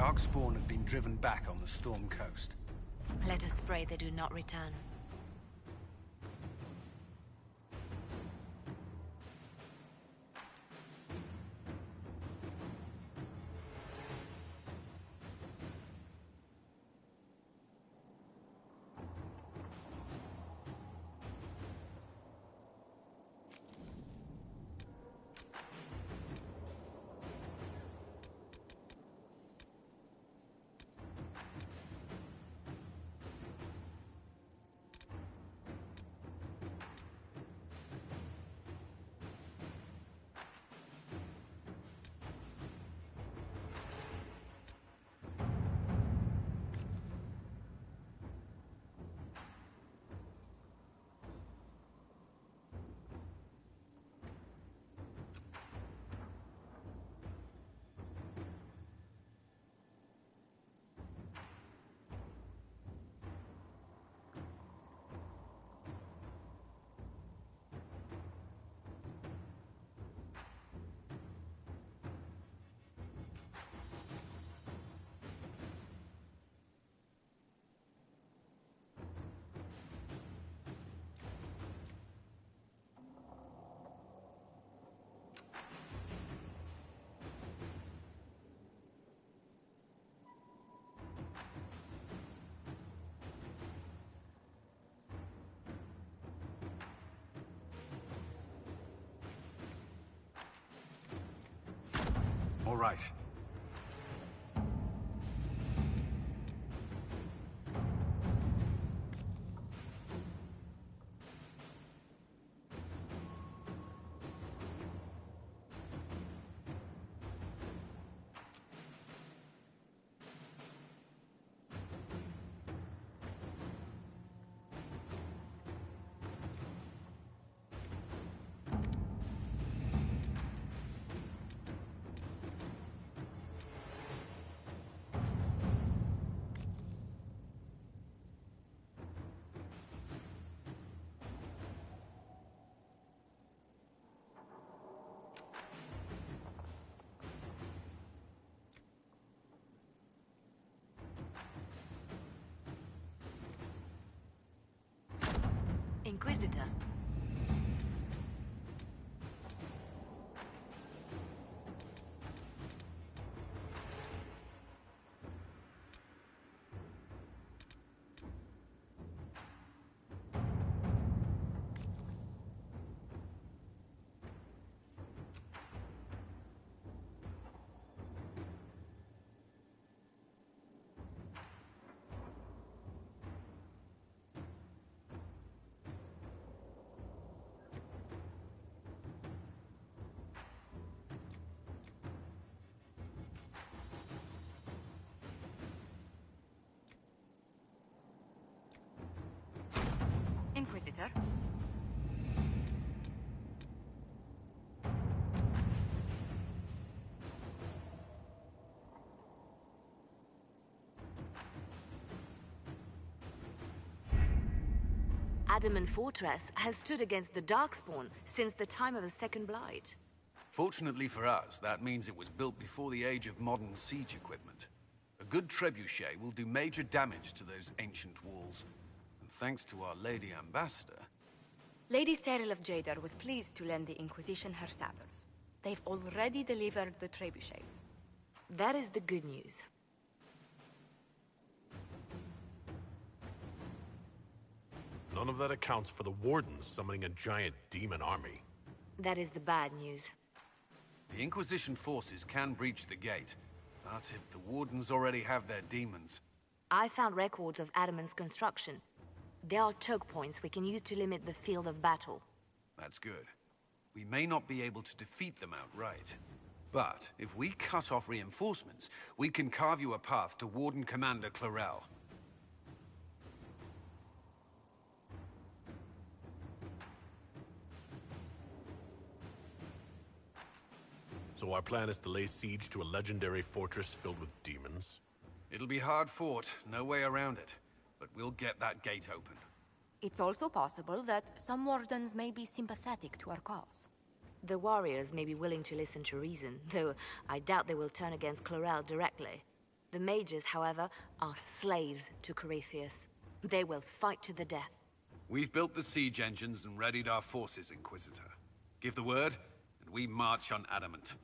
Darkspawn have been driven back on the Storm Coast. Let us pray they do not return. All right. Inquisitor. Inquisitor. Adamant Fortress has stood against the Darkspawn since the time of the Second Blight. Fortunately for us, that means it was built before the age of modern siege equipment. A good trebuchet will do major damage to those ancient walls. And thanks to our Lady Ambassador... Lady Cyril of Jadar was pleased to lend the Inquisition her sabers. They've already delivered the trebuchets. That is the good news. None of that accounts for the Wardens summoning a giant demon army. That is the bad news. The Inquisition forces can breach the gate, but if the Wardens already have their demons... I found records of Adamant's construction. There are choke points we can use to limit the field of battle. That's good. We may not be able to defeat them outright. But if we cut off reinforcements, we can carve you a path to Warden Commander Clarel. So our plan is to lay siege to a legendary fortress filled with demons? It'll be hard fought, no way around it. But we'll get that gate open. It's also possible that some Wardens may be sympathetic to our cause. The warriors may be willing to listen to reason, though I doubt they will turn against Clarel directly. The mages, however, are slaves to Corypheus. They will fight to the death. We've built the siege engines and readied our forces, Inquisitor. Give the word, and we march on Adamant.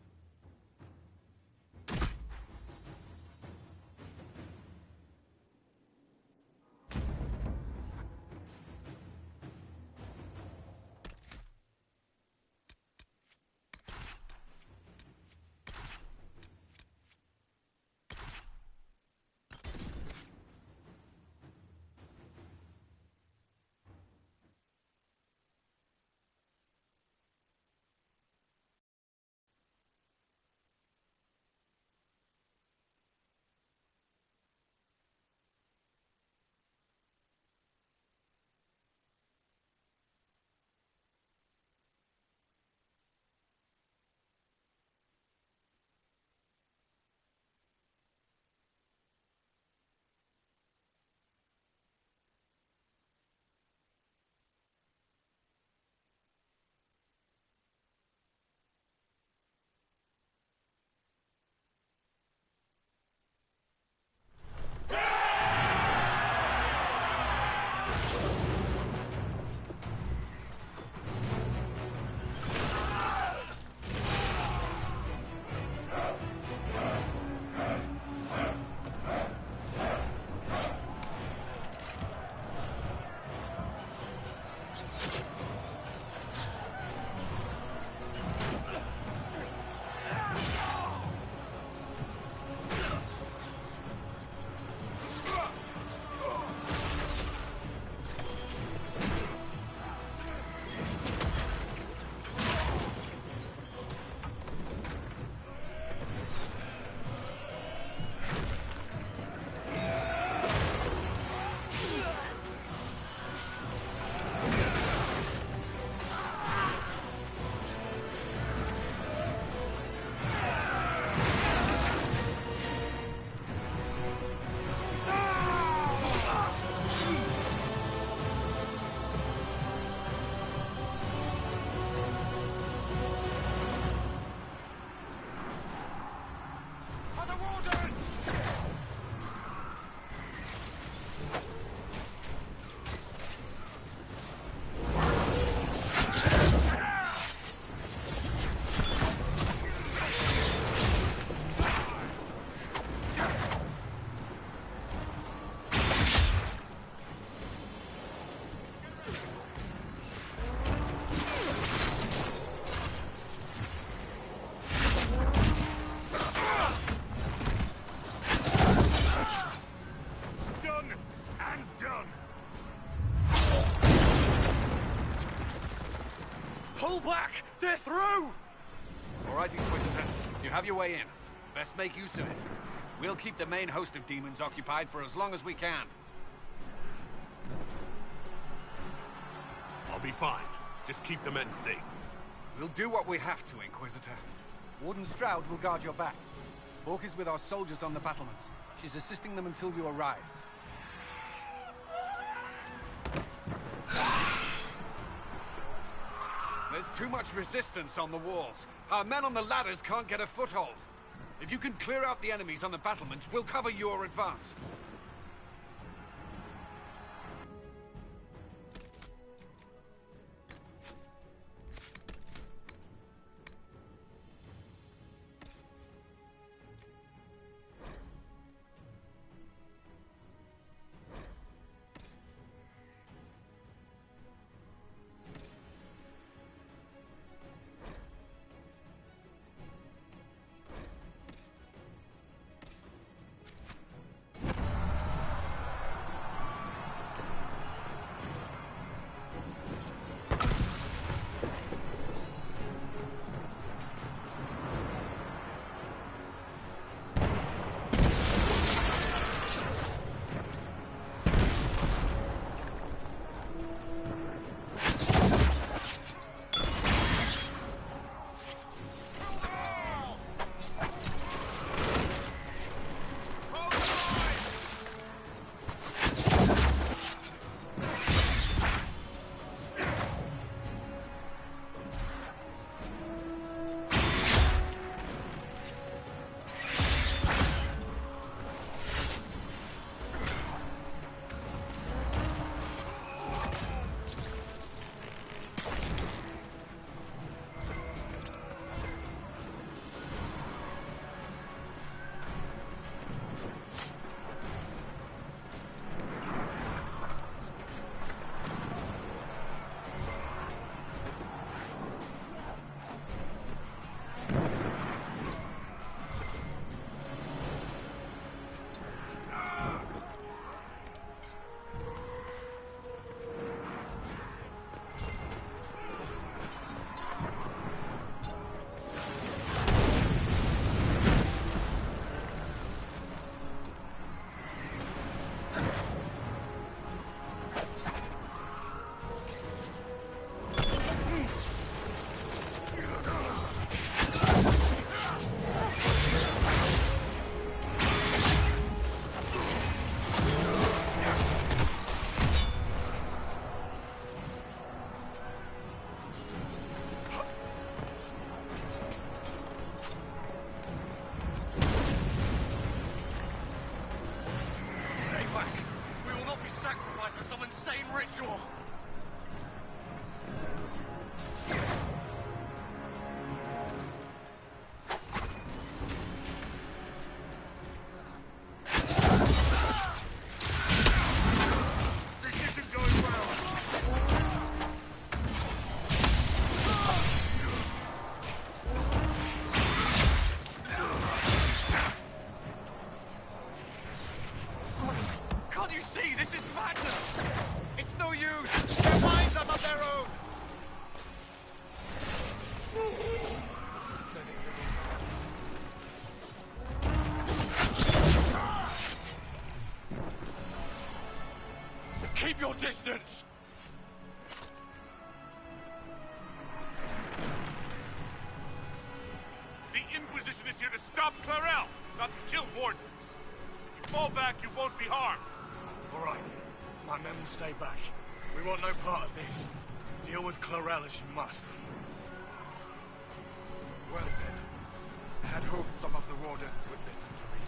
Pull back! They're through! All right, Inquisitor. You have your way in. Best make use of it. We'll keep the main host of demons occupied for as long as we can. I'll be fine. Just keep the men safe. We'll do what we have to, Inquisitor. Warden Stroud will guard your back. Hawk is with our soldiers on the battlements. She's assisting them until you arrive. There's too much resistance on the walls. Our men on the ladders can't get a foothold. If you can clear out the enemies on the battlements, we'll cover your advance. distance! The Inquisition is here to stop Clarel, not to kill Wardens. If you fall back, you won't be harmed. All right. My men will stay back. We want no part of this. Deal with Clarel as you must. Well said. I had hoped some of the Wardens would listen to reason.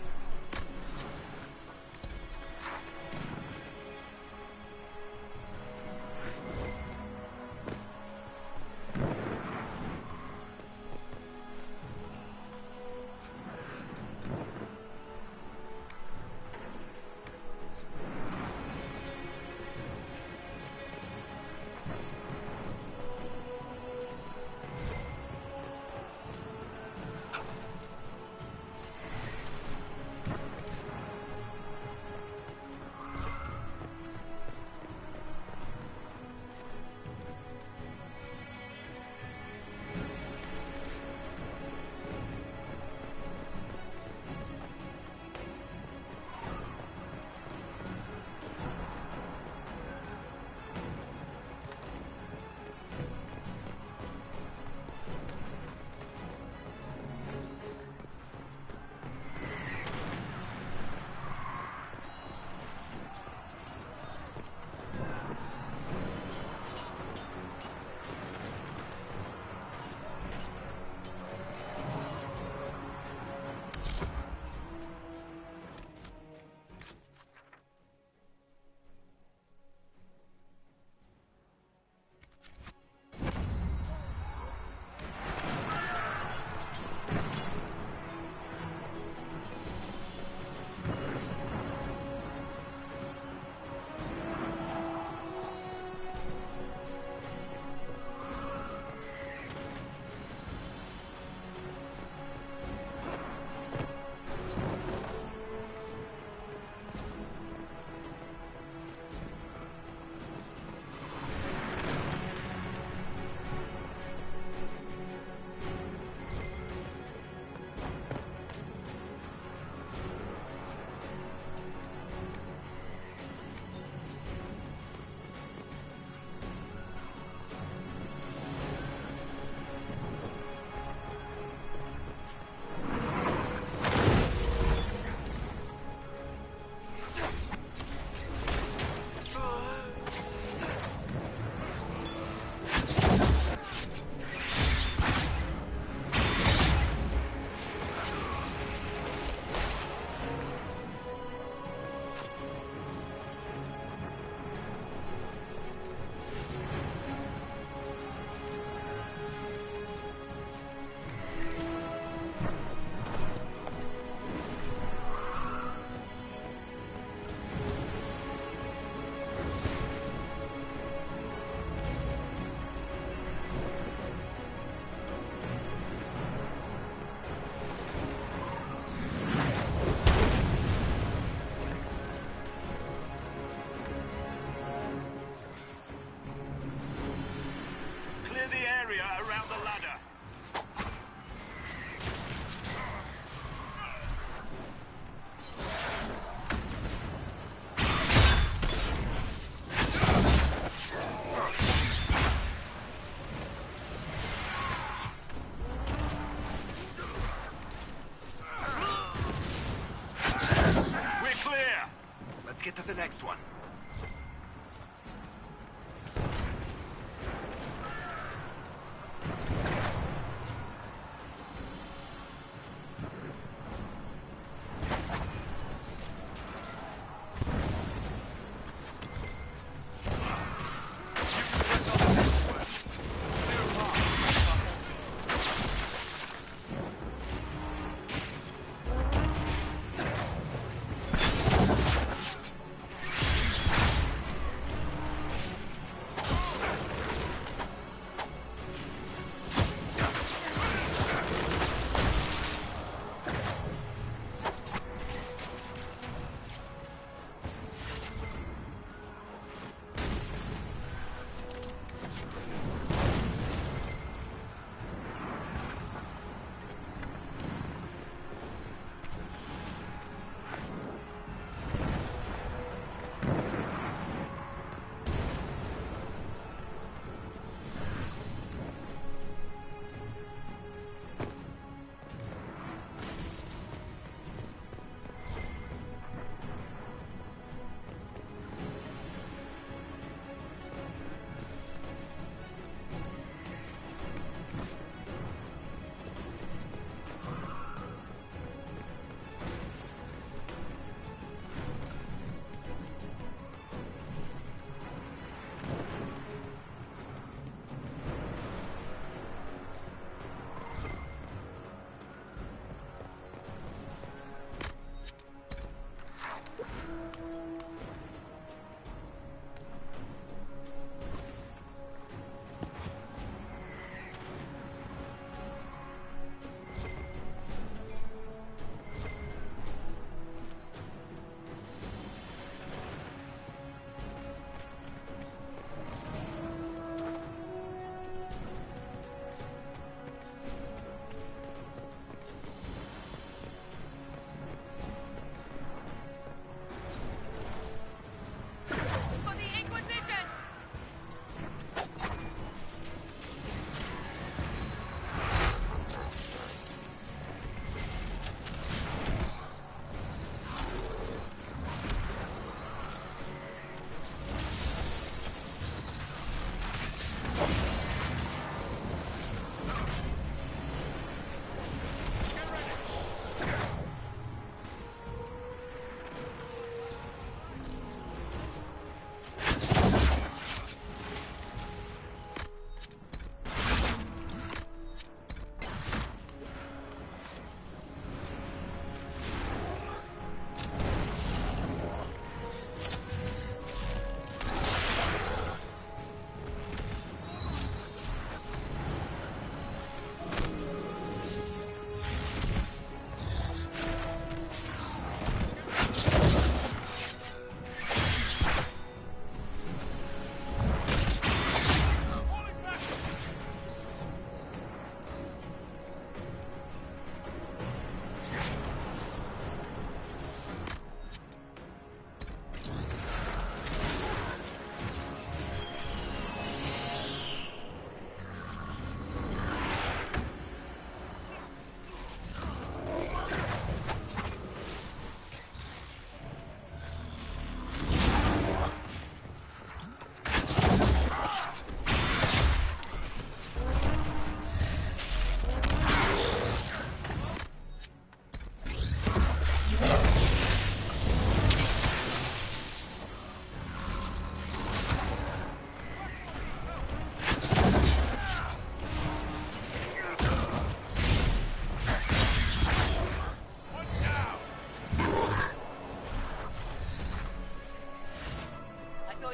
get to the next one.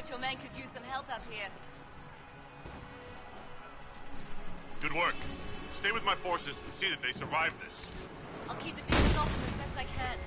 but your men could use some help out here. Good work. Stay with my forces and see that they survive this. I'll keep the demons off them as best I can.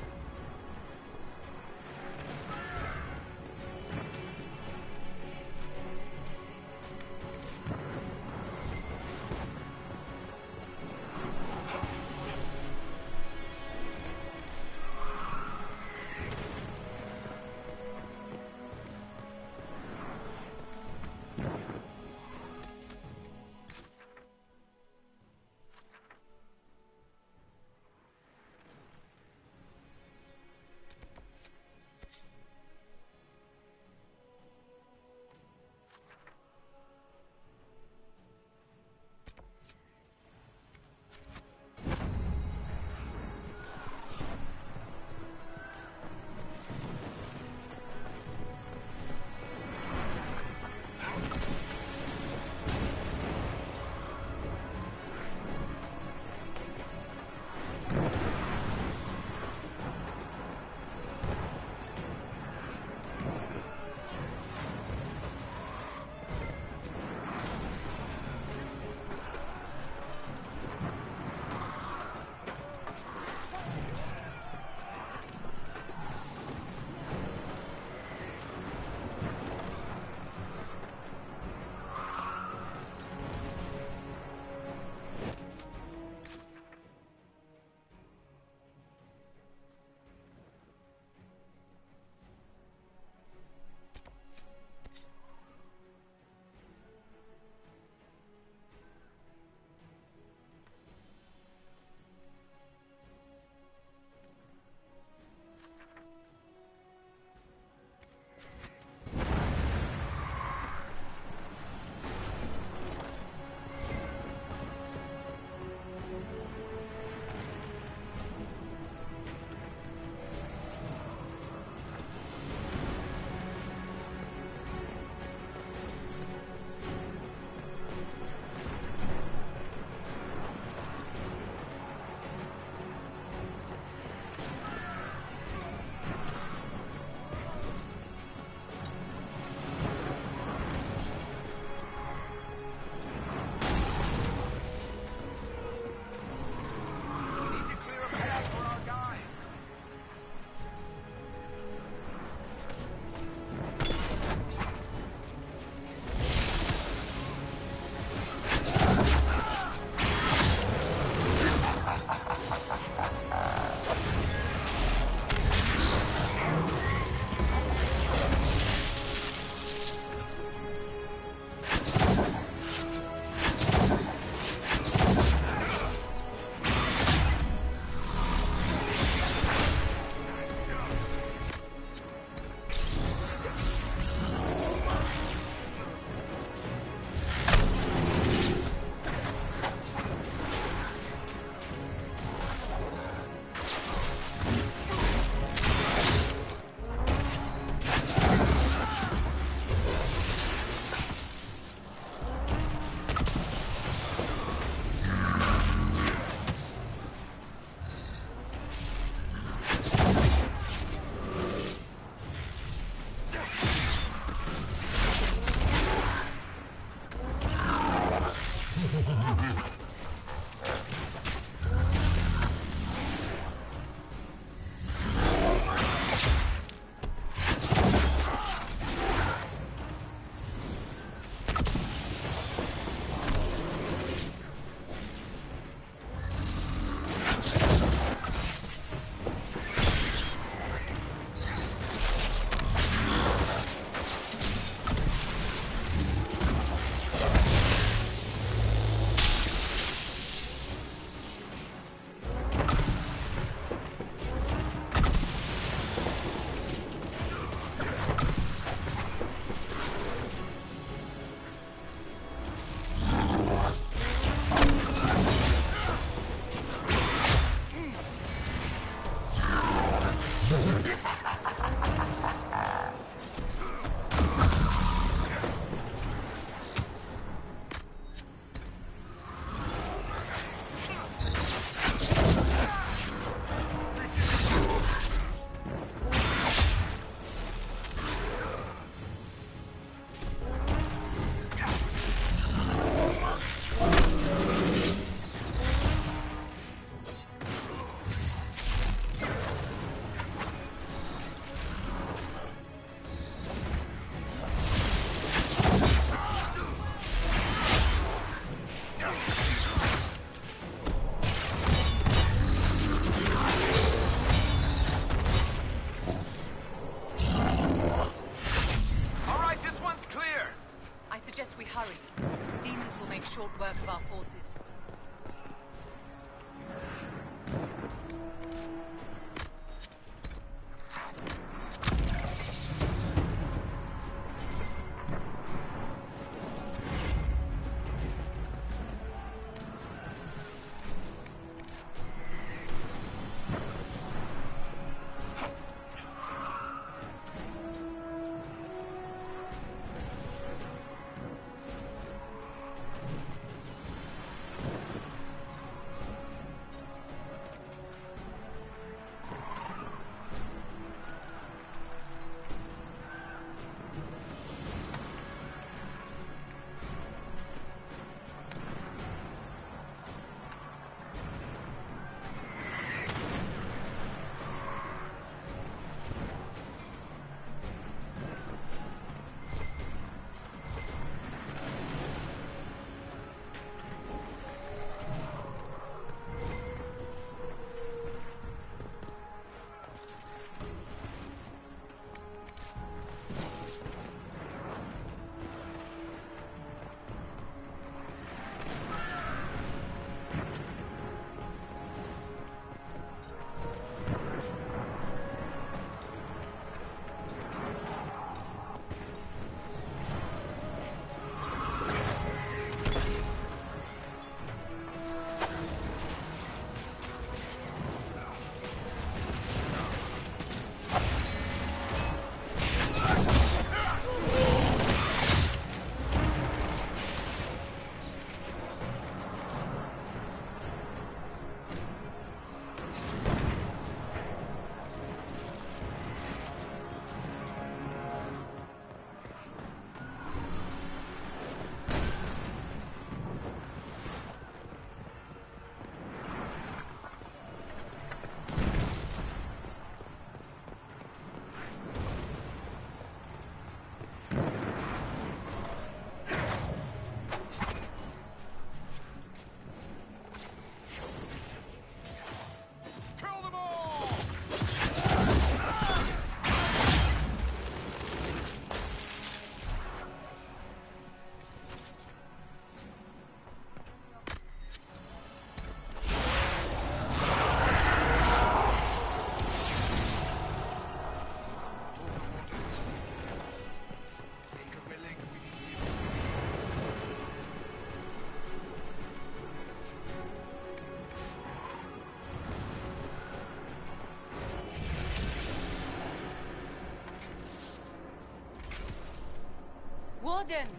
Wardens!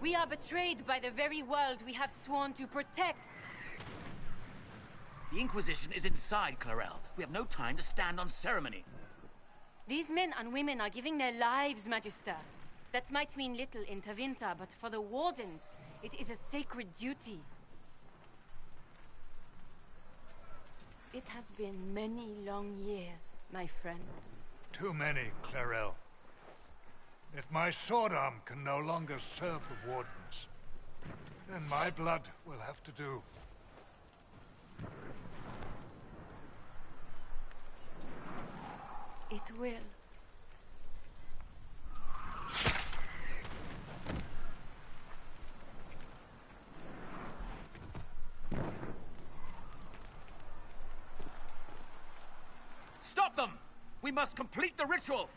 We are betrayed by the very world we have sworn to protect. The Inquisition is inside, Clarel. We have no time to stand on ceremony. These men and women are giving their lives, Magister. That might mean little in Tevinter, but for the Wardens, it is a sacred duty. It has been many long years, my friend. Too many, Clarel. If my sword arm can no longer serve the Wardens, then my blood will have to do. It will. Stop them! We must complete the ritual!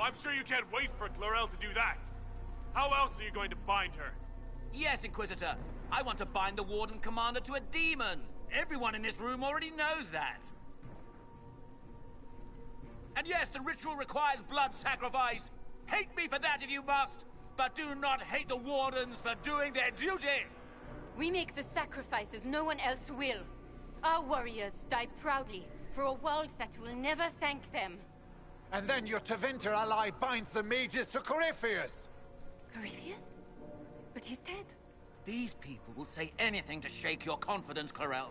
I'm sure you can't wait for Clarel to do that. How else are you going to bind her? Yes, Inquisitor. I want to bind the Warden Commander to a demon. Everyone in this room already knows that. And yes, the ritual requires blood sacrifice. Hate me for that if you must, but do not hate the Wardens for doing their duty. We make the sacrifices no one else will. Our warriors die proudly for a world that will never thank them. And then your Tevinter ally binds the mages to Corypheus! Corypheus? But he's dead. These people will say anything to shake your confidence, Clarel.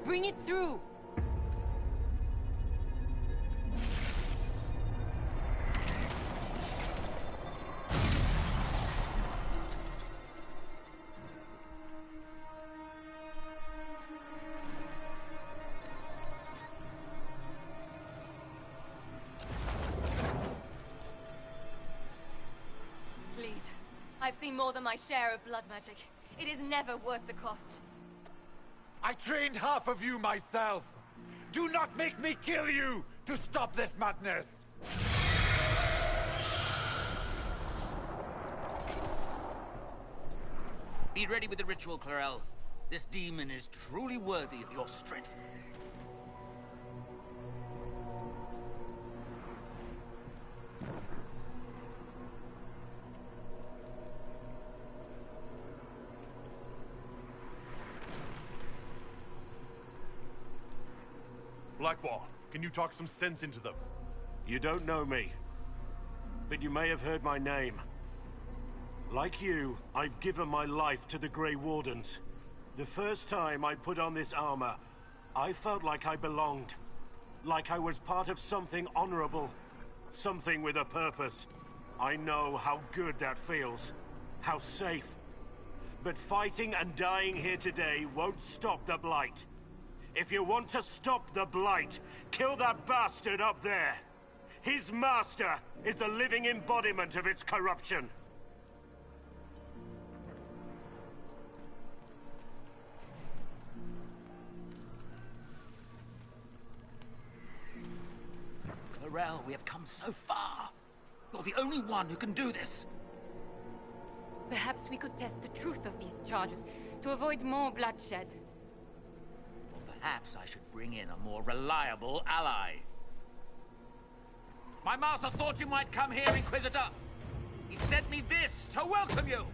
Bring it through! Please. I've seen more than my share of blood magic. It is never worth the cost. I trained half of you myself! Do not make me kill you to stop this madness! Be ready with the ritual, Clarel. This demon is truly worthy of your strength. Blackwall, can you talk some sense into them? You don't know me, but you may have heard my name. Like you, I've given my life to the Grey Wardens. The first time I put on this armor, I felt like I belonged. Like I was part of something honorable. Something with a purpose. I know how good that feels. How safe. But fighting and dying here today won't stop the Blight. If you want to stop the Blight, kill that bastard up there! His master is the living embodiment of its corruption. Clarel, we have come so far. You're the only one who can do this. Perhaps we could test the truth of these charges to avoid more bloodshed. Or perhaps I should bring in a more reliable ally. My master thought you might come here, Inquisitor. He sent me this to welcome you.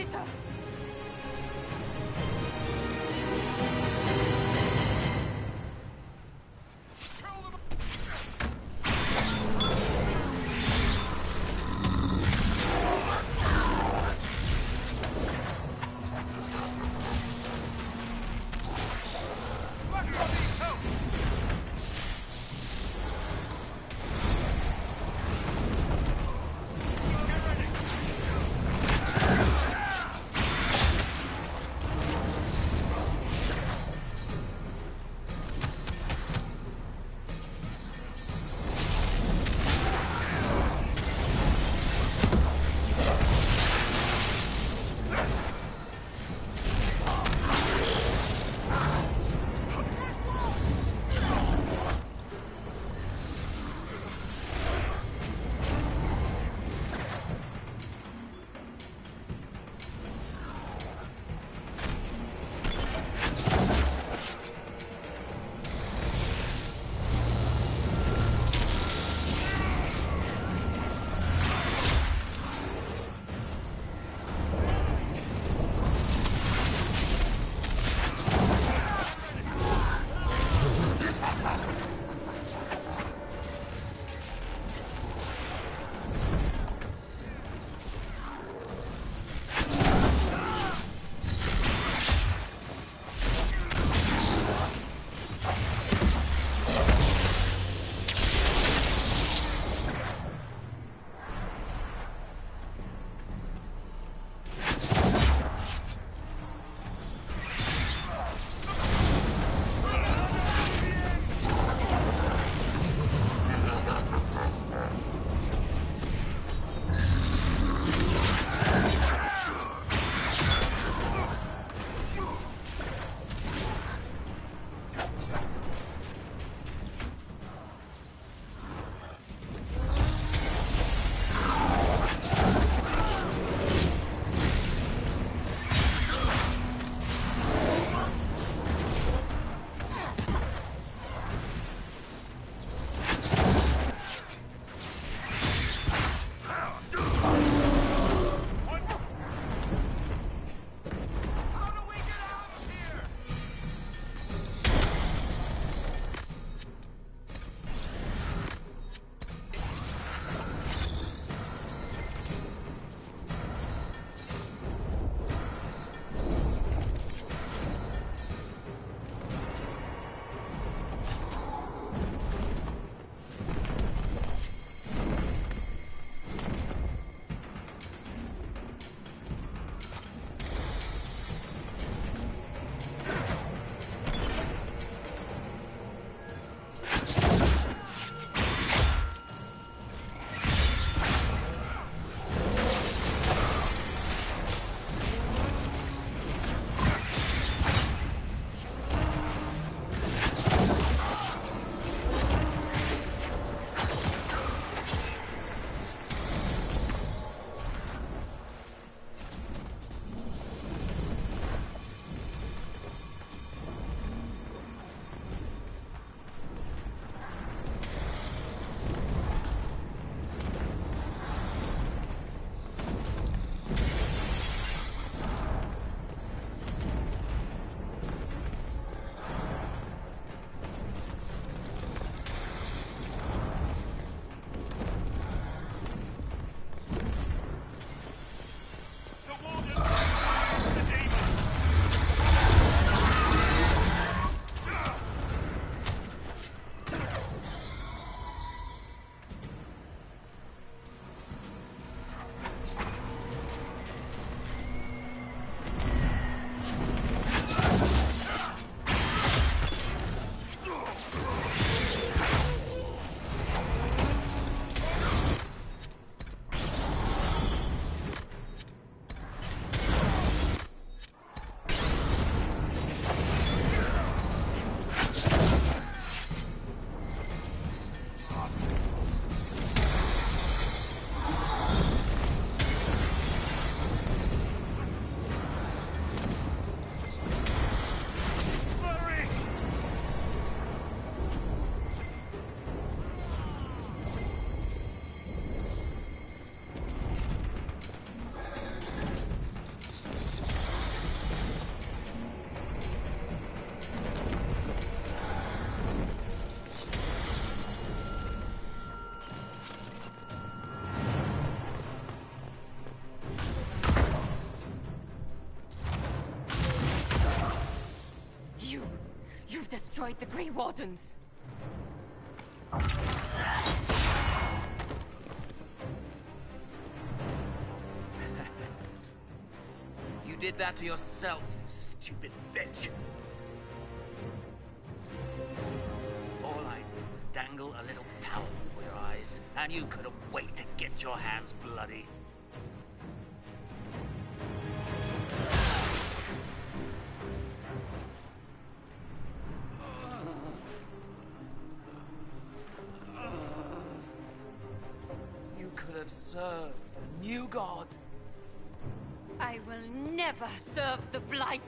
Inquisitor! destroyed the Grey Wardens. You did that to yourself, you stupid bitch. All I did was dangle a little towel before your eyes, and you couldn't wait to get your hands bloody. You could have served a new god. I will never serve the Blight!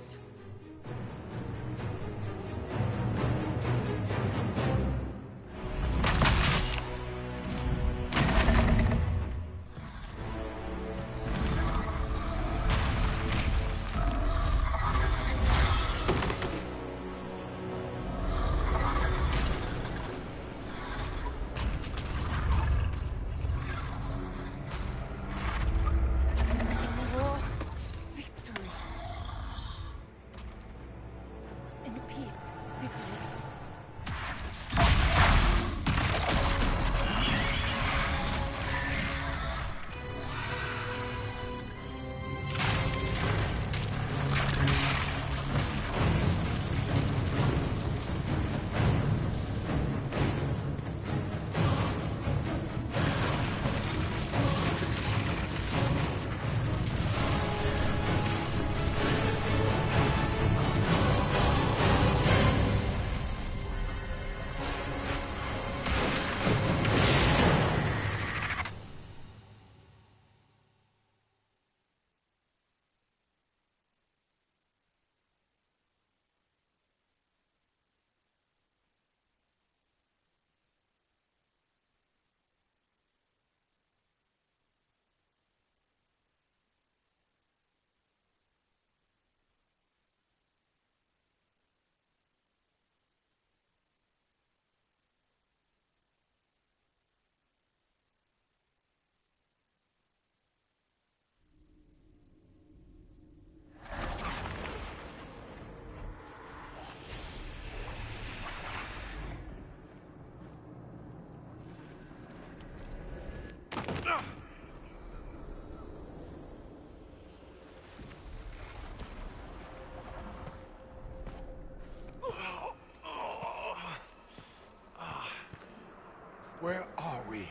Where are we?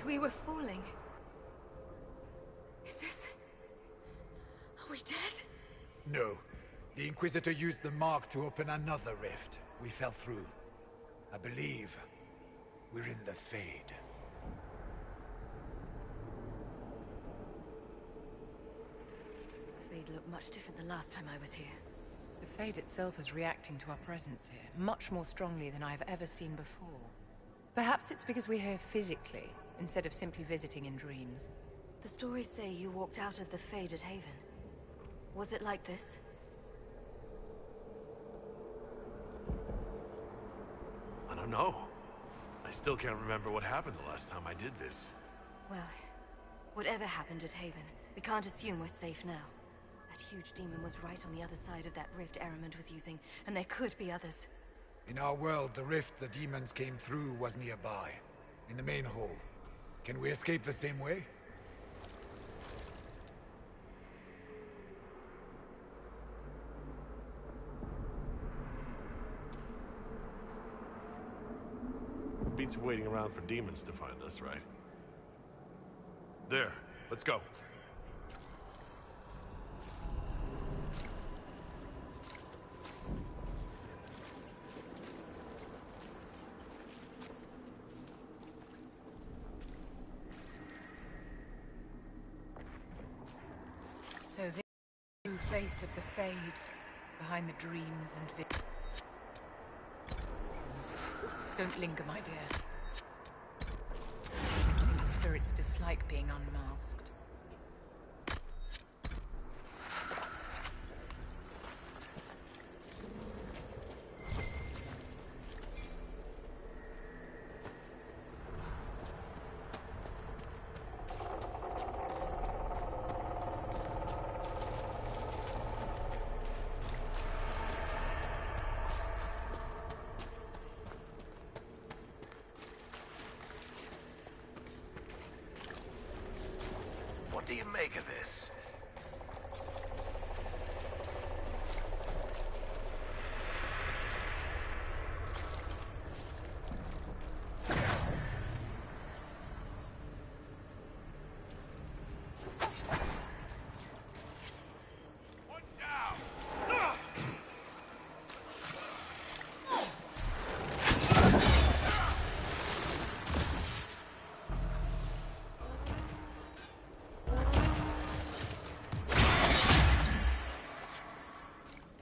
We were falling. Is this... Are we dead? No. The Inquisitor used the mark to open another rift. We fell through. I believe we're in the Fade. The Fade looked much different the last time I was here. The Fade itself is reacting to our presence here, much more strongly than I've ever seen before. Perhaps it's because we're here physically, instead of simply visiting in dreams. The stories say you walked out of the Fade at Haven. Was it like this? I don't know. I still can't remember what happened the last time I did this. Well, whatever happened at Haven, we can't assume we're safe now. That huge demon was right on the other side of that rift Eramond was using, and there could be others. In our world, the rift the demons came through was nearby, in the main hall. Can we escape the same way? Beats waiting around for demons to find us, right? There, let's go. So this is the true face of the Fade, behind the dreams and visions. Don't linger, my dear. The spirits dislike being unmasked. make of this?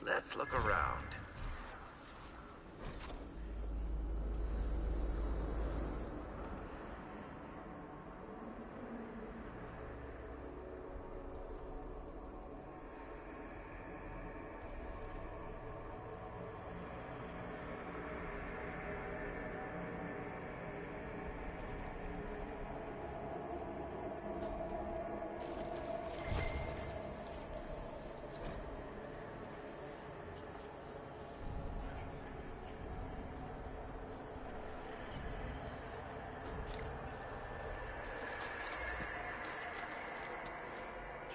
Let's look around.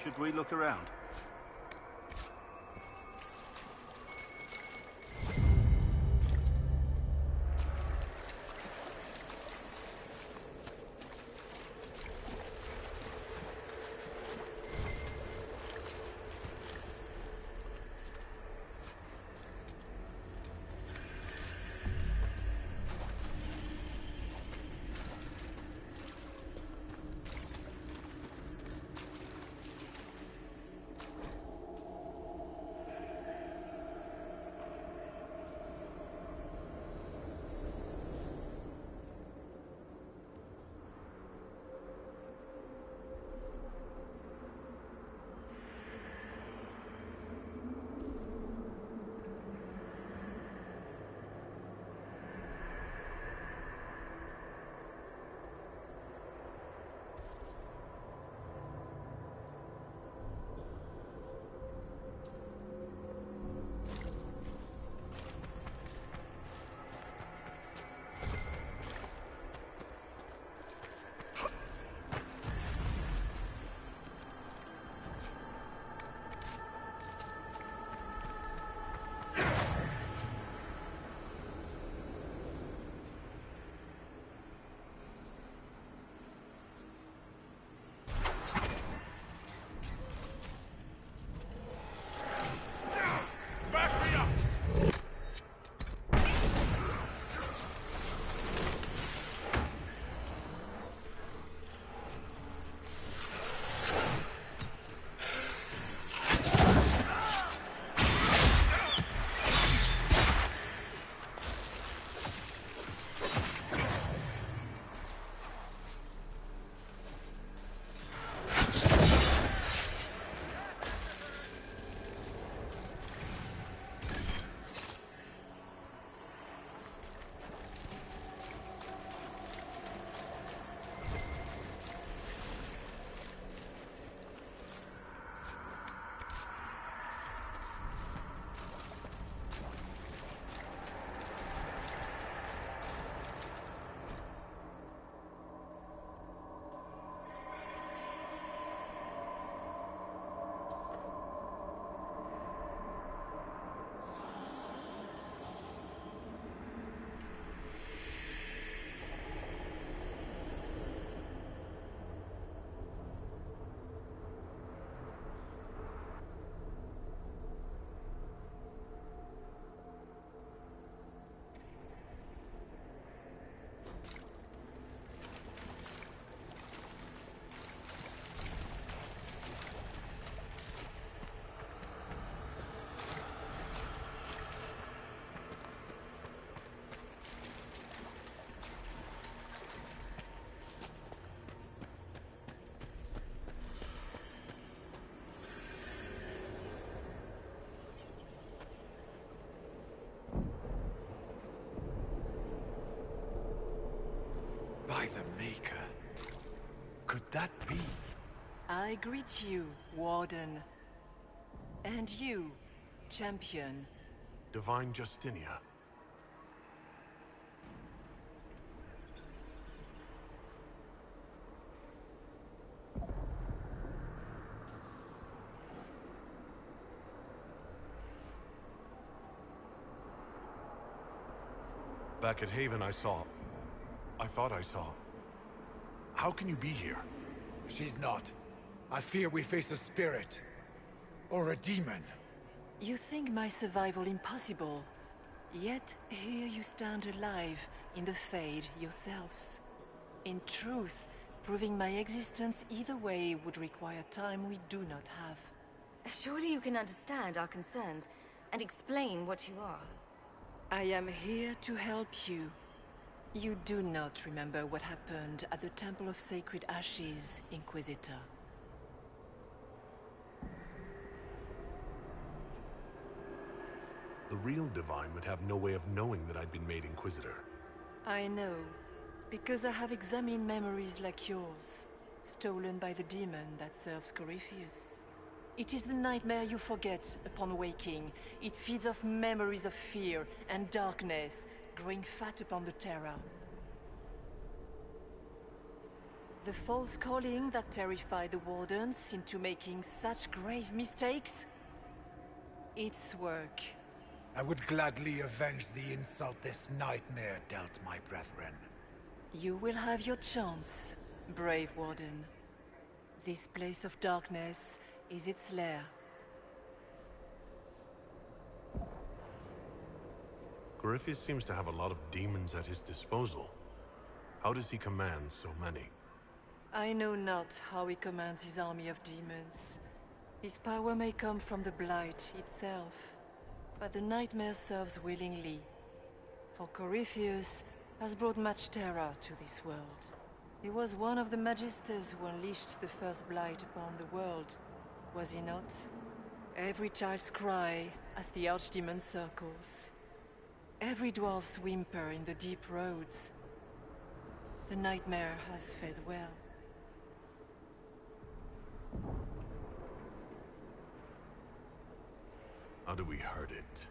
Should we look around? By the Maker. Could that be? I greet you, Warden. And you, Champion. Divine Justinia. Back at Haven, I thought I saw... How can you be here? She's not. I fear we face a spirit. Or a demon. You think my survival impossible, yet here you stand alive in the Fade yourselves. In truth, proving my existence either way would require time we do not have. Surely you can understand our concerns and explain what you are. I am here to help you. You do not remember what happened at the Temple of Sacred Ashes, Inquisitor. The real Divine would have no way of knowing that I'd been made Inquisitor. I know, because I have examined memories like yours, stolen by the demon that serves Corypheus. It is the nightmare you forget upon waking. It feeds off memories of fear and darkness, growing fat upon the terror. The false calling that terrified the Wardens into making such grave mistakes? Its work. I would gladly avenge the insult this nightmare dealt my brethren. You will have your chance, brave Warden. This place of darkness is its lair. Corypheus seems to have a lot of demons at his disposal. How does he command so many? I know not how he commands his army of demons. His power may come from the Blight itself, but the nightmare serves willingly. For Corypheus has brought much terror to this world. He was one of the Magisters who unleashed the first Blight upon the world, was he not? Every child's cry as the Archdemon circles. Every dwarf's whimper in the deep roads. The nightmare has fed well. How do we hurt it?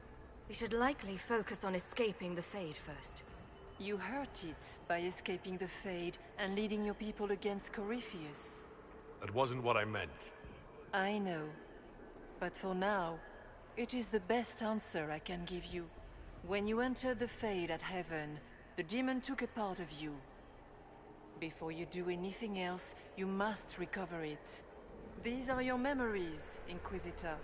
We should likely focus on escaping the Fade first. You hurt it by escaping the Fade and leading your people against Corypheus. That wasn't what I meant. I know. But for now, it is the best answer I can give you. When you entered the Fade at Heaven, the demon took a part of you. Before you do anything else, you must recover it. These are your memories, Inquisitor.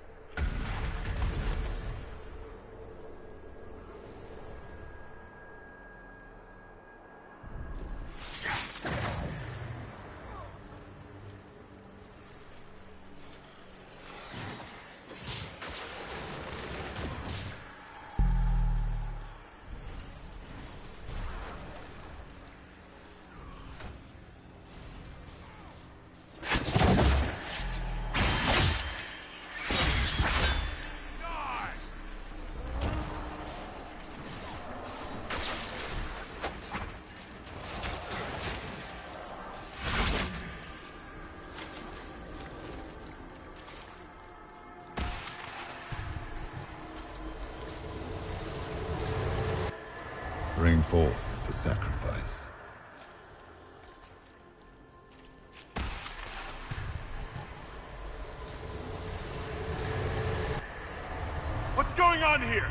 Bring forth the sacrifice. What's going on here?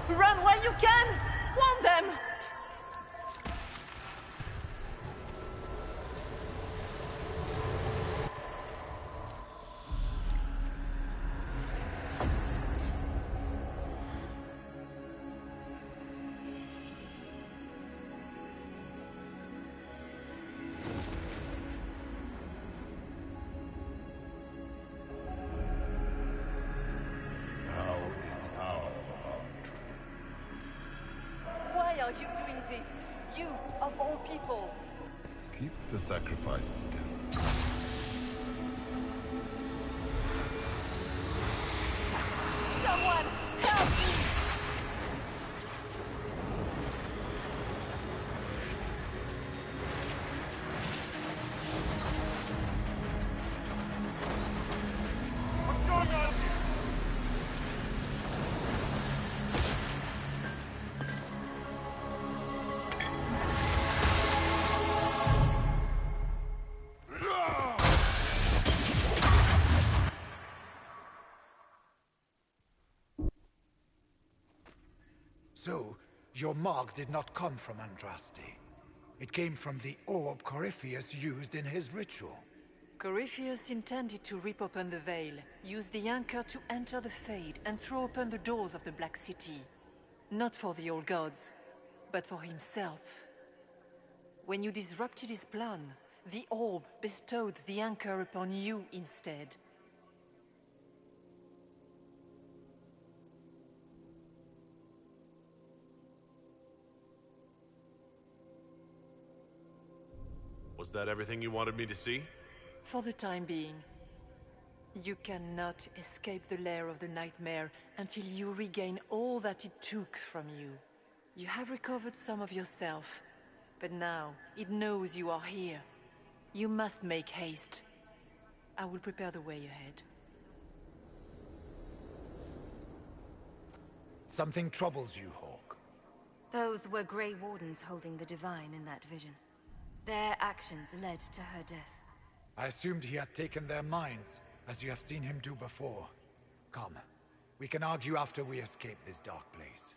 Run where you can! Warn them! Why are you doing this? You, of all people! Keep the sacrifice still. Someone, help me! What's going on here? So, your mark did not come from Andraste. It came from the orb Corypheus used in his ritual. Corypheus intended to rip open the veil, use the anchor to enter the Fade, and throw open the doors of the Black City. Not for the old gods, but for himself. When you disrupted his plan, the orb bestowed the anchor upon you instead. Was that everything you wanted me to see? For the time being. You cannot escape the lair of the nightmare until you regain all that it took from you. You have recovered some of yourself, but now it knows you are here. You must make haste. I will prepare the way ahead. Something troubles you, Hawk. Those were Grey Wardens holding the Divine in that vision. Their actions led to her death. I assumed he had taken their minds, as you have seen him do before. Come, we can argue after we escape this dark place.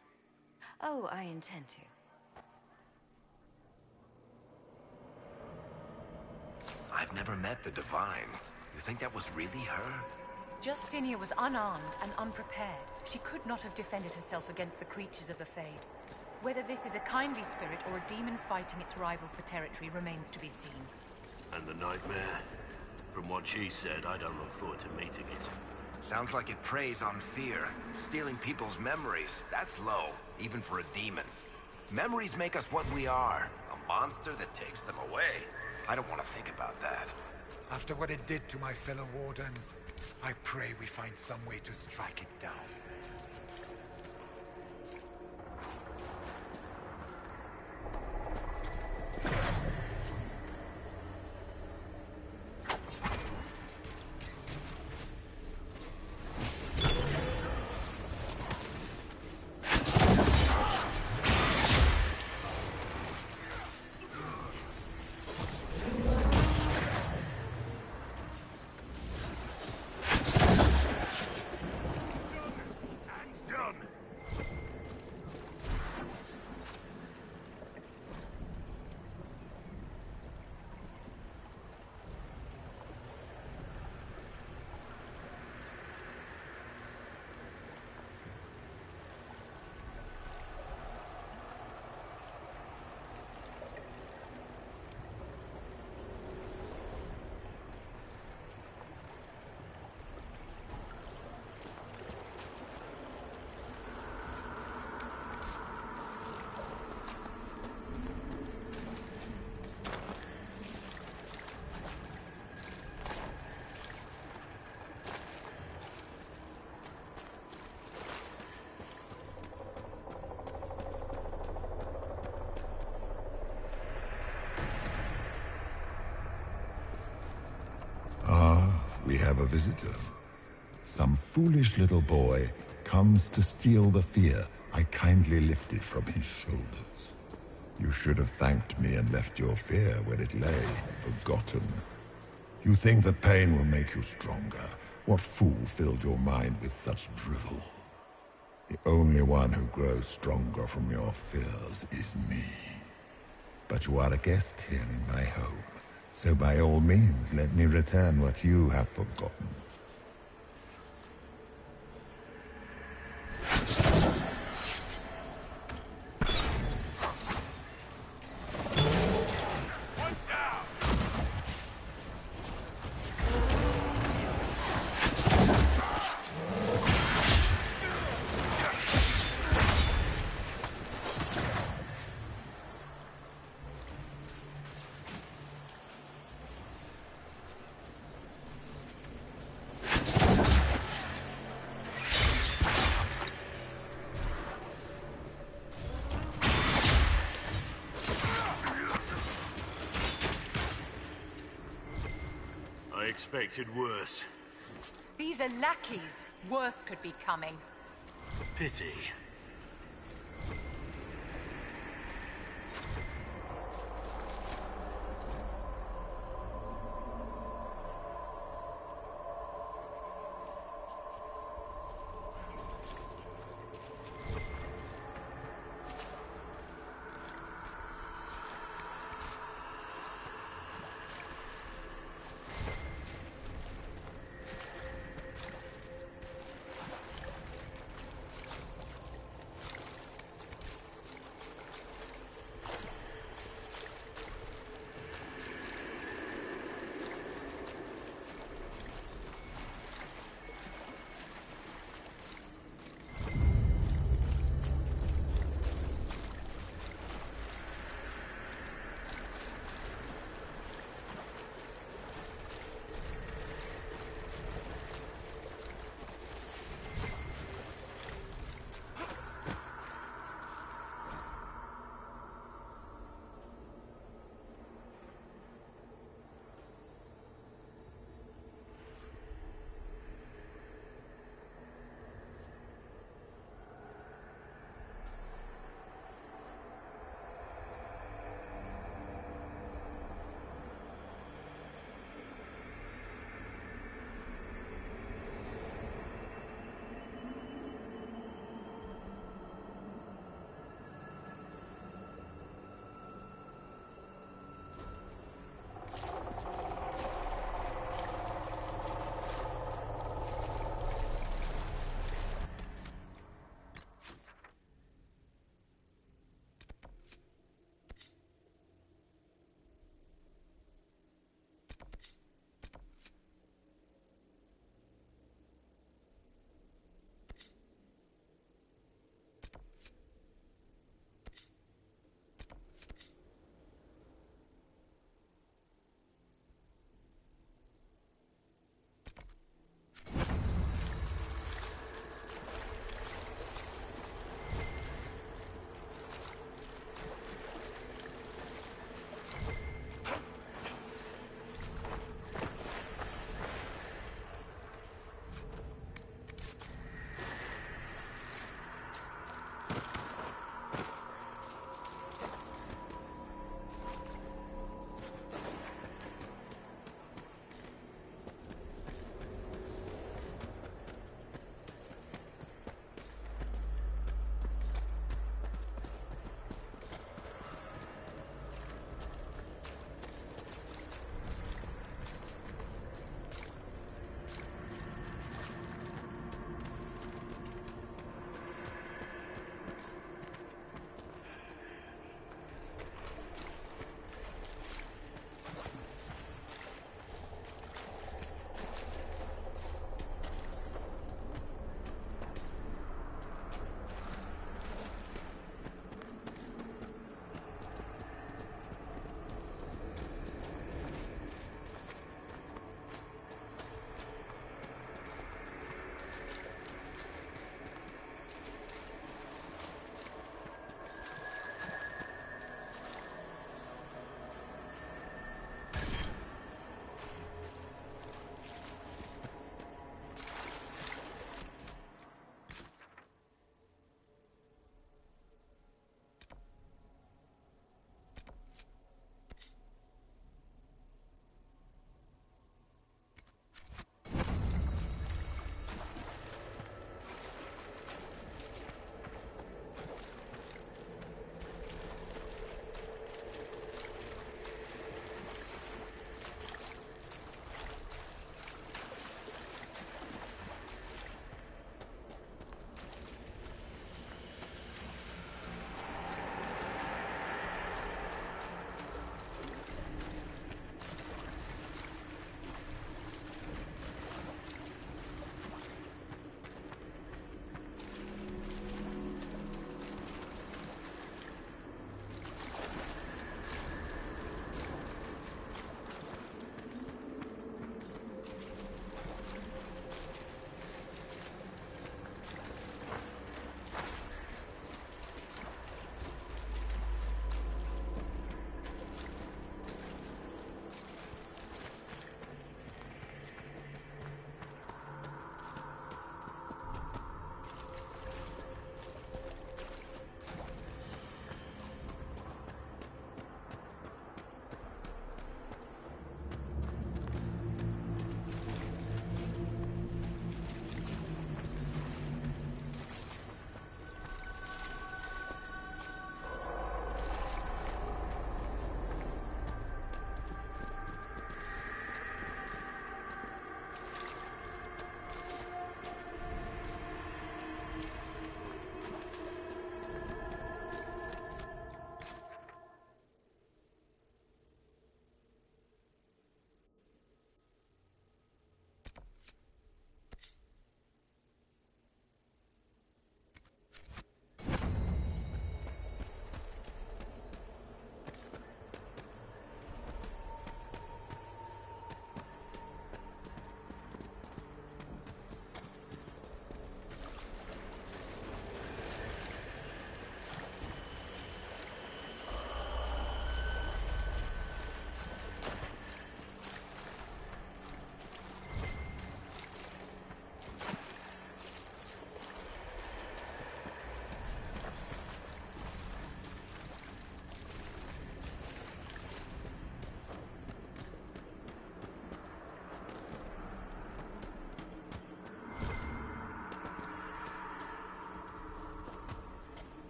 Oh, I intend to. I've never met the Divine. You think that was really her? Justinia was unarmed and unprepared. She could not have defended herself against the creatures of the Fade. Whether this is a kindly spirit or a demon fighting its rival for territory remains to be seen. And the nightmare? From what she said, I don't look forward to meeting it. Sounds like it preys on fear, stealing people's memories. That's low, even for a demon. Memories make us what we are, a monster that takes them away. I don't want to think about that. After what it did to my fellow Wardens, I pray we find some way to strike it down. We have a visitor. Some foolish little boy comes to steal the fear I kindly lifted from his shoulders. You should have thanked me and left your fear where it lay, forgotten. You think the pain will make you stronger. What fool filled your mind with such drivel? The only one who grows stronger from your fears is me. But you are a guest here in my home. So by all means, let me return what you have forgotten. Expected worse. These are lackeys. Worse could be coming. Pity.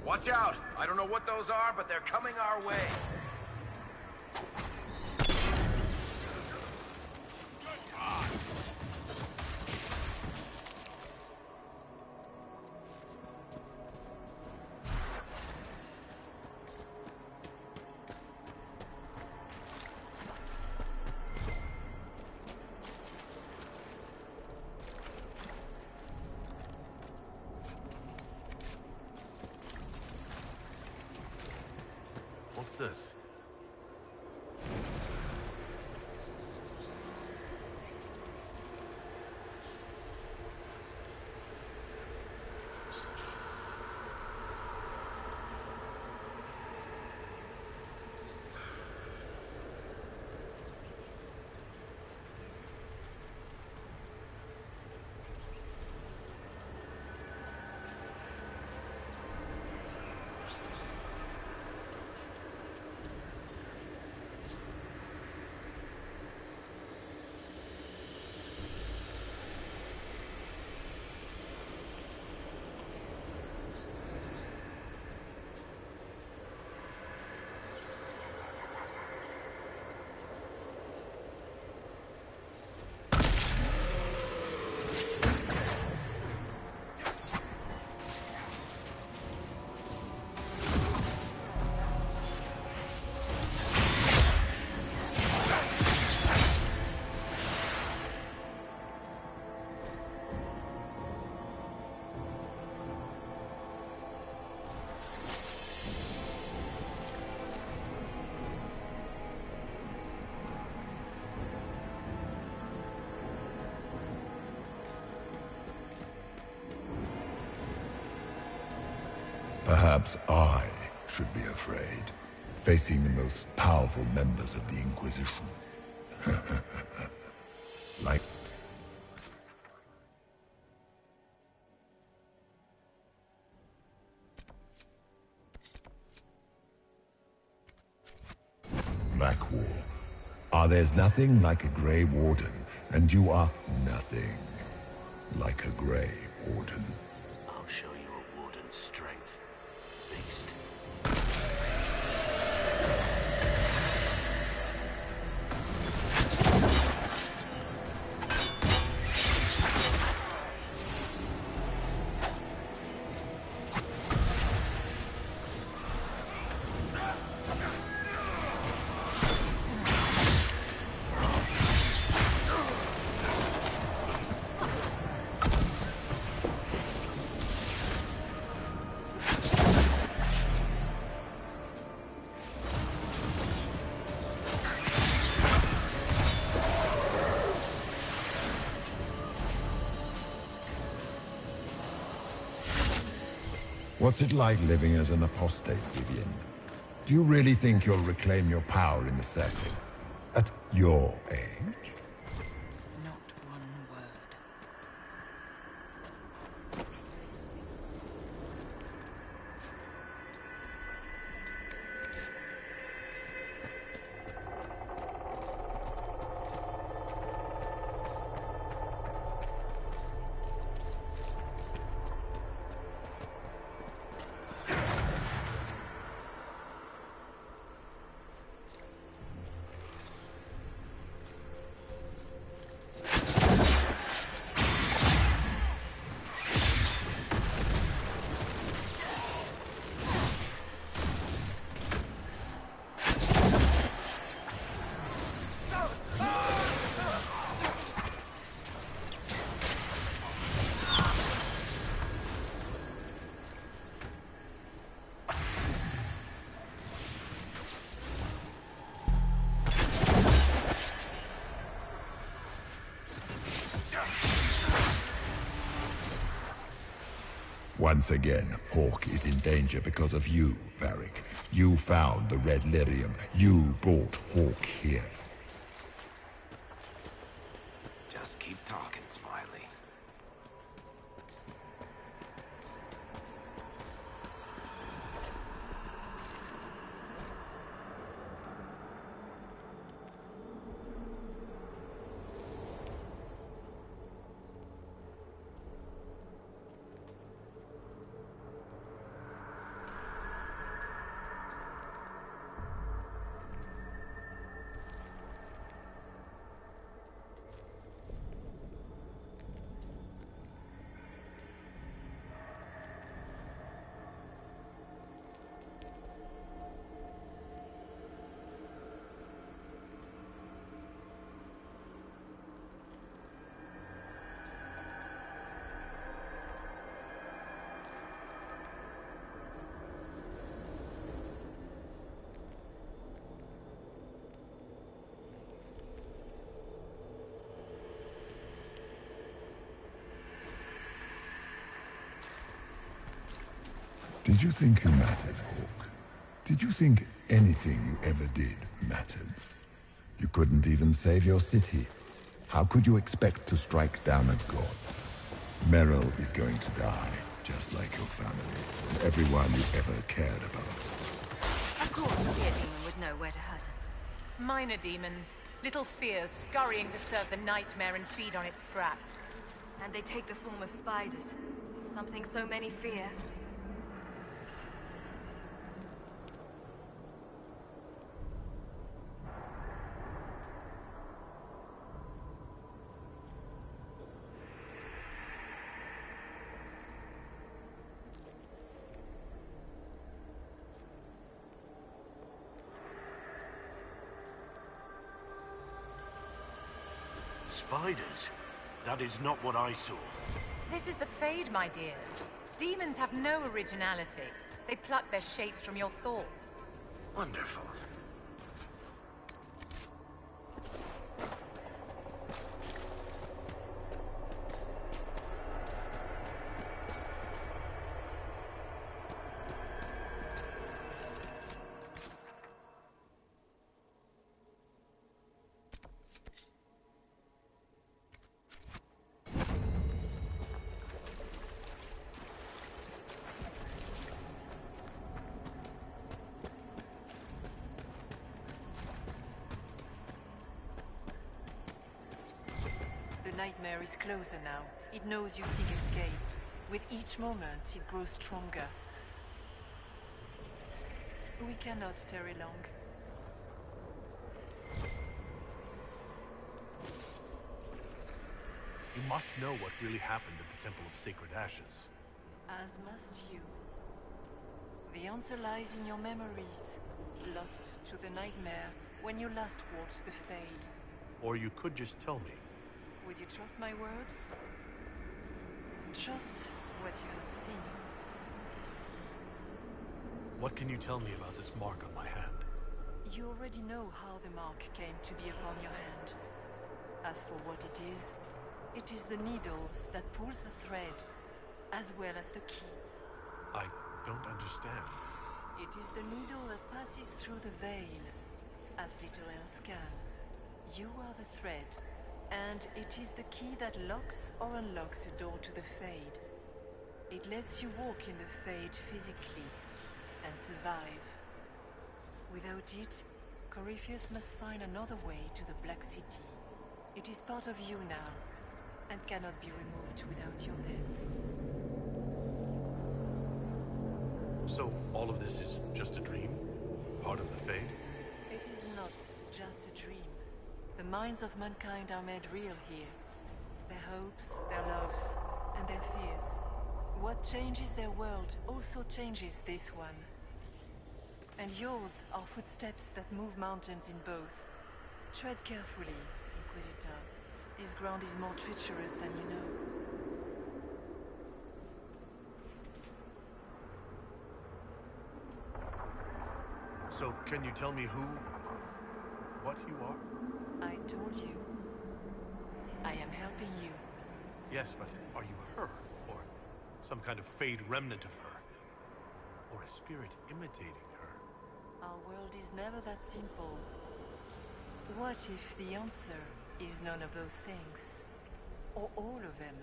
Watch out! I don't know what those are, but they're coming our way. What's this? Perhaps I should be afraid, facing the most powerful members of the Inquisition. Like... Blackwall. There's nothing like a Grey Warden, and you are nothing like a Grey Warden. I'll show you a warden's strength, beast. What's it like living as an apostate, Vivian? Do you really think you'll reclaim your power in the Circle? At your age? Not one word. Once again, Hawk is in danger because of you, Varric. You found the Red Lyrium. You brought Hawk here. Just keep talking, Smiley. Did you think you mattered, Hawk? Did you think anything you ever did mattered? You couldn't even save your city. How could you expect to strike down a god? Meryl is going to die, just like your family, and everyone you ever cared about. Of course, a demon would know where to hurt us. Minor demons. Little fears scurrying to serve the nightmare and feed on its scraps. And they take the form of spiders. Something so many fear. Spiders? That is not what I saw. This is the Fade, my dears. Demons have no originality. They pluck their shapes from your thoughts. Wonderful. The nightmare is closer now. It knows you seek escape. With each moment, it grows stronger. We cannot tarry long. You must know what really happened at the Temple of Sacred Ashes. As must you. The answer lies in your memories, lost to the nightmare when you last walked the Fade. Or you could just tell me. Would you trust my words? Trust what you have seen. What can you tell me about this mark on my hand? You already know how the mark came to be upon your hand. As for what it is the needle that pulls the thread, as well as the key. I don't understand. It is the needle that passes through the veil, as little else can. You are the thread, and it is the key that locks or unlocks the door to the Fade. It lets you walk in the Fade physically, and survive. Without it, Corypheus must find another way to the Black City. It is part of you now, and cannot be removed without your death. So, all of this is just a dream? Part of the Fade? It is not just a dream. The minds of mankind are made real here. Their hopes, their loves, and their fears. What changes their world also changes this one. And yours are footsteps that move mountains in both. Tread carefully, Inquisitor. This ground is more treacherous than you know. So, can you tell me what you are? I told you. I am helping you. Yes, but are you her? Or some kind of Fade remnant of her? Or a spirit imitating her? Our world is never that simple. What if the answer is none of those things? Or all of them?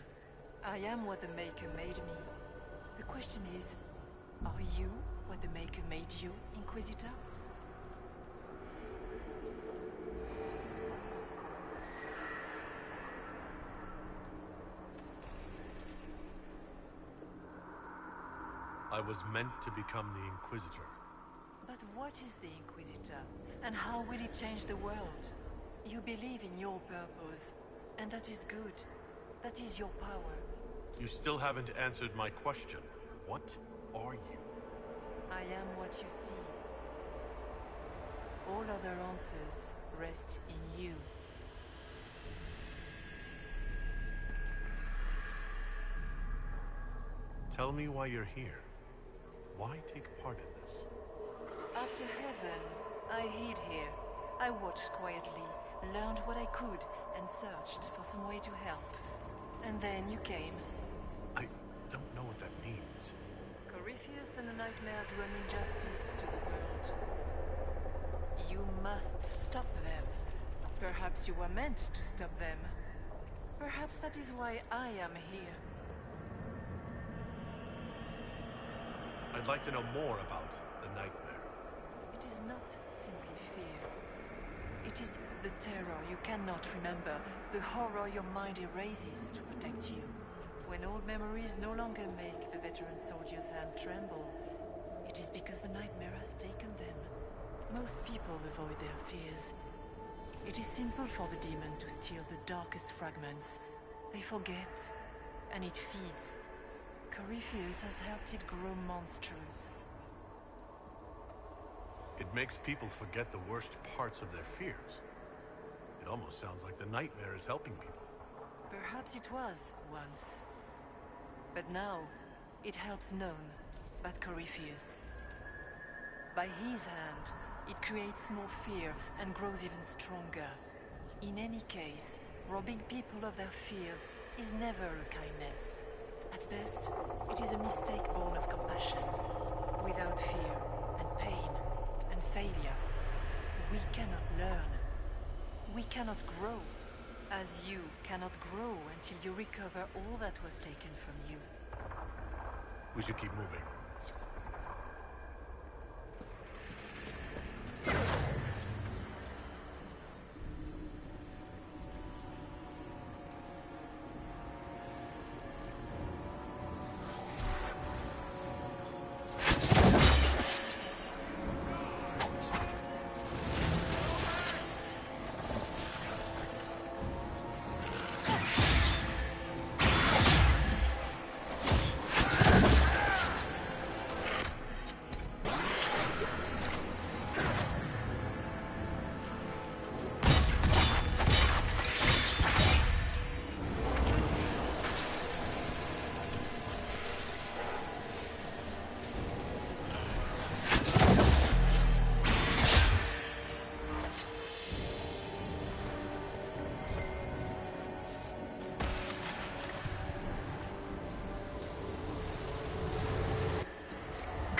I am what the Maker made me. The question is, are you what the Maker made you, Inquisitor? I was meant to become the Inquisitor. But what is the Inquisitor? And how will it change the world? You believe in your purpose, and that is good. That is your power. You still haven't answered my question. What are you? I am what you see. All other answers rest in you. Tell me why you're here. Why take part in this? After heaven, I hid here. I watched quietly, learned what I could, and searched for some way to help. And then you came. I don't know what that means. Corypheus and nightmare do an injustice to the world. You must stop them. Perhaps you were meant to stop them. Perhaps that is why I am here. I'd like to know more about the nightmare. It is not simply fear. It is the terror you cannot remember, the horror your mind erases to protect you. When old memories no longer make the veteran soldier's hand tremble, it is because the nightmare has taken them. Most people avoid their fears. It is simple for the demon to steal the darkest fragments. They forget, and it feeds. Corypheus has helped it grow monstrous. It makes people forget the worst parts of their fears. It almost sounds like the nightmare is helping people. Perhaps it was once. But now, it helps none but Corypheus. By his hand, it creates more fear and grows even stronger. In any case, robbing people of their fears is never a kindness. At best, it is a mistake born of compassion. Without fear and pain and failure, we cannot learn. We cannot grow. As you cannot grow until you recover all that was taken from you. We should keep moving.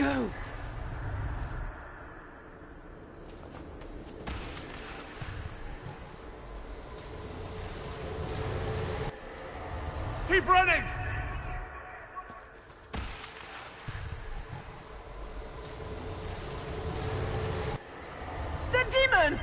Go! Keep running! The demons!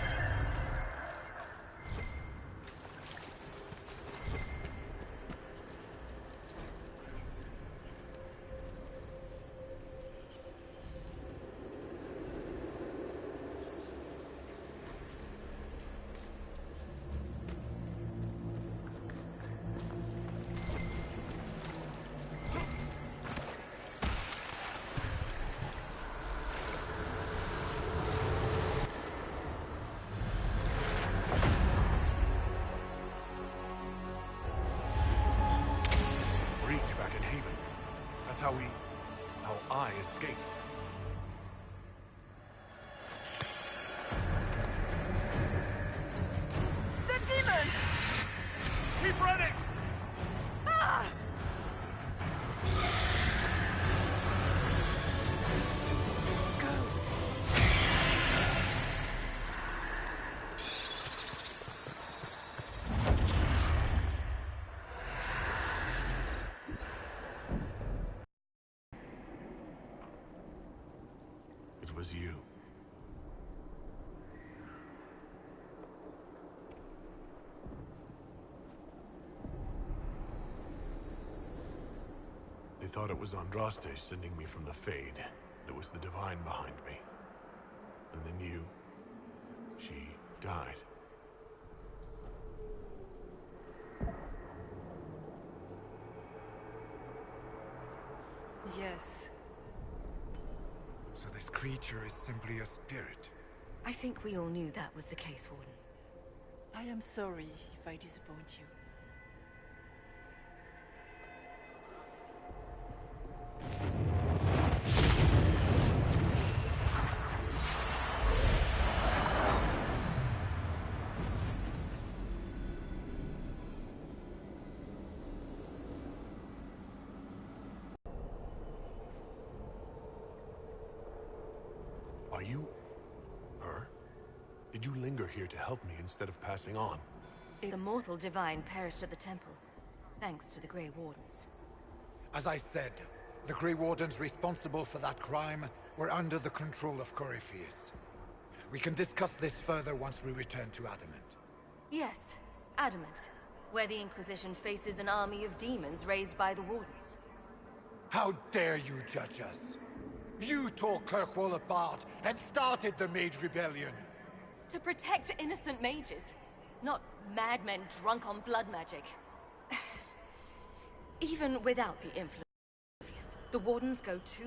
how I escaped. The demon! Keep running! Ah! It was you. They thought it was Andraste sending me from the Fade. It was the Divine behind me. And then you... she died. Yes. So this creature is simply a spirit? I think we all knew that was the case, Warden. I am sorry if I disappoint you. Are you... her? Did you linger here to help me instead of passing on? The mortal divine perished at the temple, thanks to the Grey Wardens. As I said, the Grey Wardens responsible for that crime were under the control of Corypheus. We can discuss this further once we return to Adamant. Yes, Adamant, where the Inquisition faces an army of demons raised by the Wardens. How dare you judge us? You tore Kirkwall apart and started the Mage Rebellion! To protect innocent mages, not madmen drunk on blood magic. Even without the influence, the Wardens go too